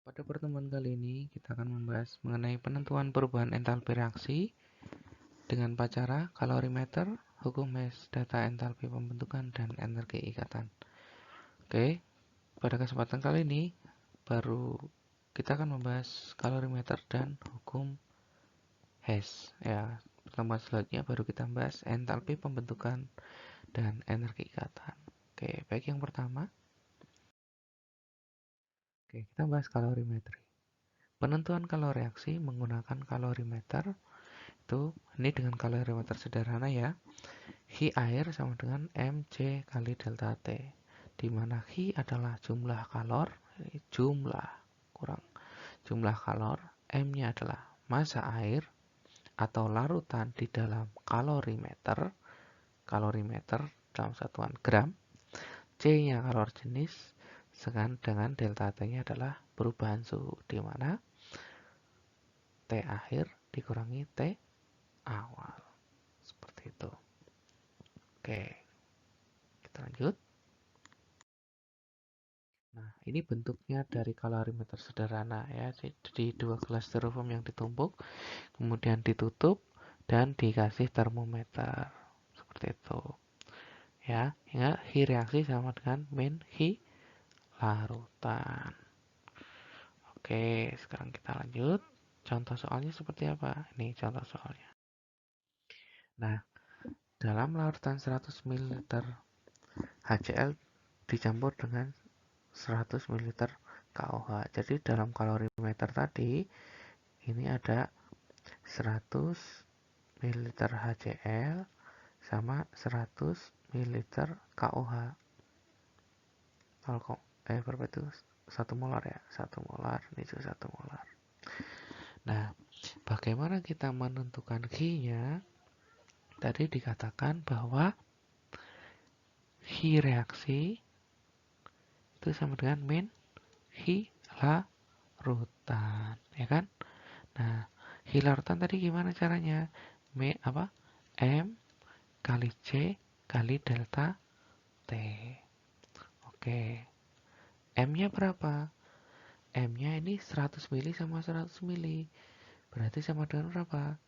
Pada pertemuan kali ini, kita akan membahas mengenai penentuan perubahan entalpi reaksi dengan cara kalorimeter, hukum Hess, data entalpi pembentukan, dan energi ikatan. Oke, pada kesempatan kali ini, kita akan membahas kalorimeter dan hukum Hess. Ya, pertemuan selanjutnya baru kita membahas entalpi pembentukan dan energi ikatan. Oke, baik yang pertama. Oke, kita bahas kalorimetri. Penentuan kalori reaksi menggunakan kalorimeter. Ini dengan kalorimeter sederhana ya. Hi air sama dengan mc kali delta T, di mana Hi adalah jumlah kalor, jumlah kalor, M-nya adalah massa air atau larutan di dalam kalorimeter dalam satuan gram, C-nya kalor jenis, dengan delta T-nya adalah perubahan suhu, di mana T akhir dikurangi T awal. Seperti itu. Oke, kita lanjut. Nah, ini bentuknya dari kalorimeter sederhana ya. Jadi dua gelas styrofoam yang ditumpuk, kemudian ditutup dan dikasih termometer. Seperti itu. Ya, ingat Hi reaksi sama dengan min Hi larutan. Oke, sekarang kita lanjut. Contoh soalnya seperti apa? Ini contoh soalnya. Nah, dalam larutan 100 ml HCl dicampur dengan 100 ml KOH. Jadi dalam kalorimeter tadi ini ada 100 ml HCl sama 100 ml KOH. Berapa itu? 1 molar ya? 1 molar, ini juga 1 molar. Nah, bagaimana kita menentukan Q-nya? Tadi dikatakan bahwa Hi reaksi itu sama dengan min Hi larutan, ya kan? Nah, Hi larutan tadi gimana caranya? M kali C kali delta T. Oke. M-nya berapa? M-nya ini 100 mili sama 100 mili. Berarti sama dengan berapa?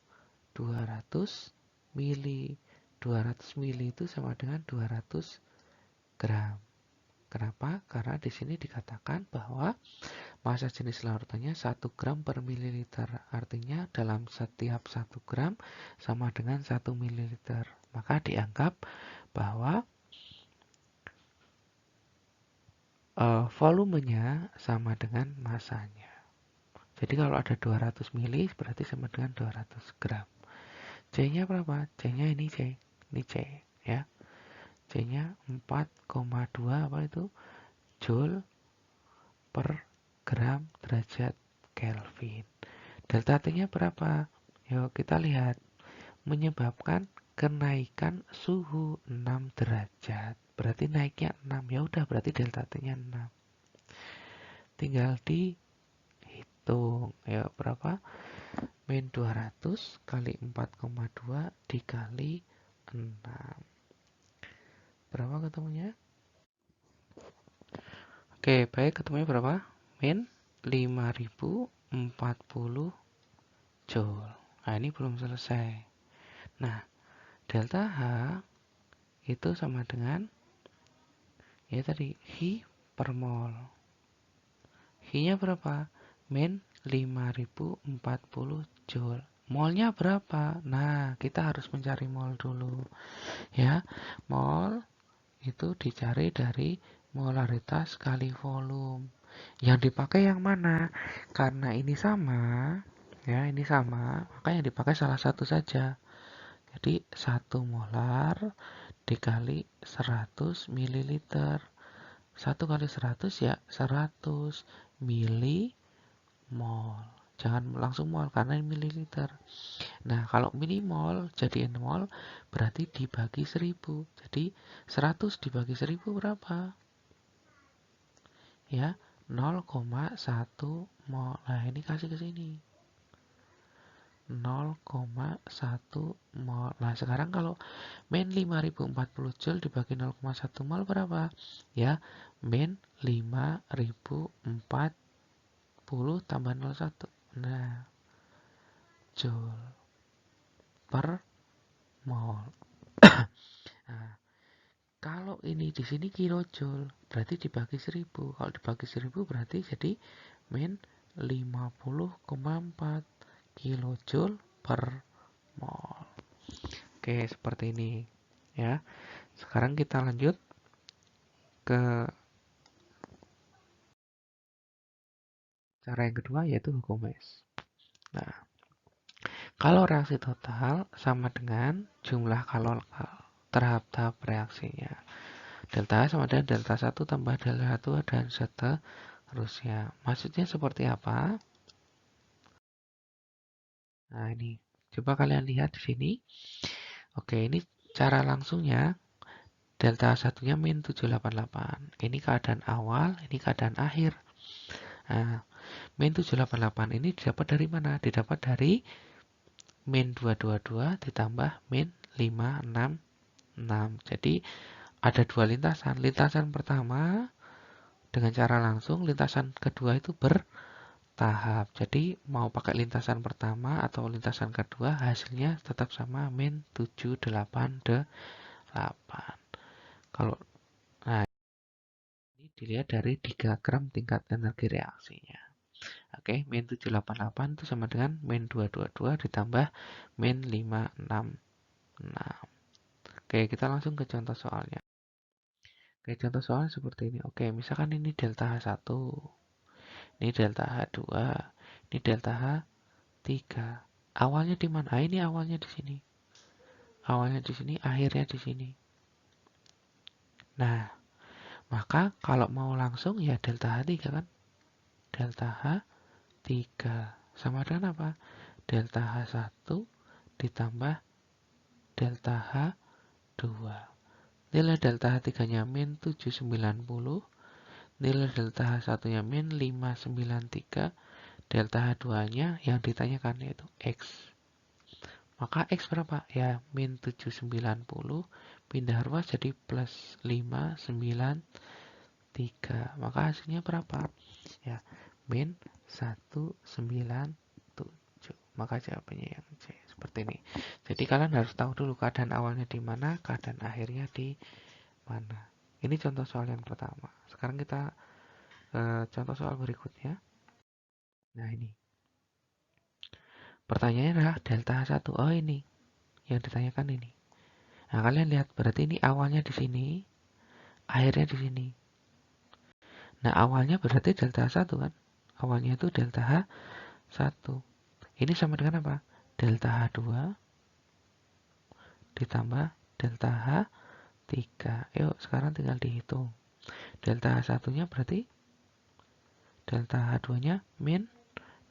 200 mili. 200 mili itu sama dengan 200 gram. Kenapa? Karena di sini dikatakan bahwa massa jenis larutannya 1 gram per mililiter. Artinya dalam setiap 1 gram sama dengan 1 mililiter. Maka dianggap bahwa volumenya sama dengan massanya. Jadi kalau ada 200 mili berarti sama dengan 200 gram. C-nya berapa? C-nya ini C. Ini C ya. C-nya 4,2 apa itu? Joule per gram derajat Kelvin. Delta T-nya berapa? Yuk kita lihat. Menyebabkan kenaikan suhu 6 derajat. Berarti naiknya 6. Ya udah berarti delta T-nya 6. Tinggal dihitung. Ya berapa? Min 200 kali 4,2 dikali 6. Berapa ketemunya? Oke, baik, ketemunya berapa? Min 5040 Joule. Nah, ini belum selesai. Nah, delta H itu sama dengan ya tadi Hi per mol. Hi-nya berapa? Min 5040 Joule. Molnya berapa? Nah, kita harus mencari mol dulu. Ya, mol itu dicari dari molaritas kali volume. Yang dipakai yang mana? Karena ini sama, ya ini sama, maka yang dipakai salah satu saja. Jadi 1 molar dikali 100 mililiter. 1 kali 100 ya 100 milimol. Jangan langsung mol karena ini mililiter. Nah, kalau milimol jadi mol berarti dibagi 1000. Jadi 100 dibagi 1000 berapa? Ya, 0,1 mol. Nah, ini kasih ke sini. 0,1 mol. Nah, sekarang kalau min 5040 Joule dibagi 0,1 mol berapa? Ya, min 5040 tambah 0,1. Nah, joule per mol. Nah, kalau ini di sini kilojoule, berarti dibagi 1000. Kalau dibagi 1000 berarti jadi min 50,4 kilojoule per mol. Oke, seperti ini ya. Sekarang kita lanjut ke cara yang kedua, yaitu hukum Maes. Nah, kalau reaksi total sama dengan jumlah kalori tahap reaksinya. Delta H sama dengan delta 1 tambah delta 2 dan seterusnya. Maksudnya seperti apa? Nah, ini. Coba kalian lihat di sini. Oke, ini cara langsungnya. Delta satunya min 788. Ini keadaan awal, ini keadaan akhir. Nah, min 788 ini didapat dari mana? Didapat dari min 222 ditambah min 566. Jadi ada dua lintasan. Lintasan pertama dengan cara langsung, lintasan kedua itu bertahap. Jadi mau pakai lintasan pertama atau lintasan kedua, hasilnya tetap sama min 788. Kalau nah ini dilihat dari diagram tingkat energi reaksinya. Oke, min 788 itu sama dengan min 222 ditambah min 566. Oke, kita langsung ke contoh soalnya. Oke, contoh soal seperti ini. Oke, misalkan ini delta H1, ini delta H2, ini delta H3. Awalnya di mana? Ini awalnya di sini. Awalnya di sini, akhirnya di sini. Nah, maka kalau mau langsung ya delta H3 kan? Delta H3 sama dengan apa? Delta H1 ditambah delta H2. Nilai delta H3-nya min 790, nilai delta H1-nya min 593, delta H2-nya yang ditanyakan yaitu X. Maka X berapa? Ya, min 790 pindah ruas jadi plus 593. Maka hasilnya berapa? Ya, min 197. Maka jawabannya yang C. Seperti ini. Jadi kalian harus tahu dulu keadaan awalnya di mana, keadaan akhirnya di mana. Ini contoh soal yang pertama. Sekarang kita contoh soal berikutnya. Nah, ini. Pertanyaannya adalah delta H1. Oh, ini. Yang ditanyakan ini. Nah, kalian lihat berarti ini awalnya di sini, akhirnya di sini. Nah, awalnya berarti delta H1 kan? Awalnya itu delta H1. Ini sama dengan apa? Delta H2 ditambah delta H3. Yuk, sekarang tinggal dihitung. Delta H1-nya berarti delta H2-nya min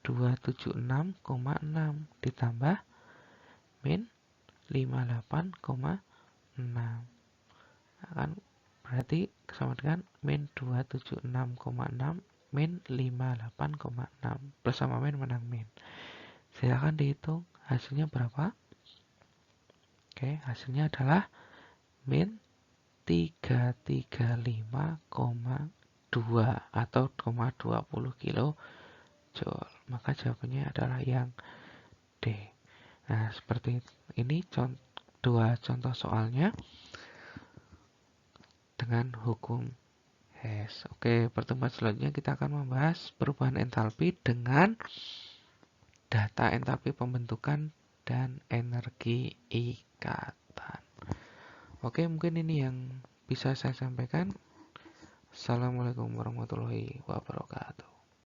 276,6 ditambah min 58,6. Akan berarti sama dengan min 276,6 min 58,6 plus sama min menang min. Silakan dihitung hasilnya berapa. Oke, hasilnya adalah min 335,2 atau 20 kilo joule. Maka jawabannya adalah yang D. Nah, seperti ini dua contoh soalnya dengan hukum Hess. Oke, pertemuan selanjutnya kita akan membahas perubahan entalpi dengan data entalpi pembentukan dan energi ikatan. Oke, mungkin ini yang bisa saya sampaikan. Assalamualaikum warahmatullahi wabarakatuh.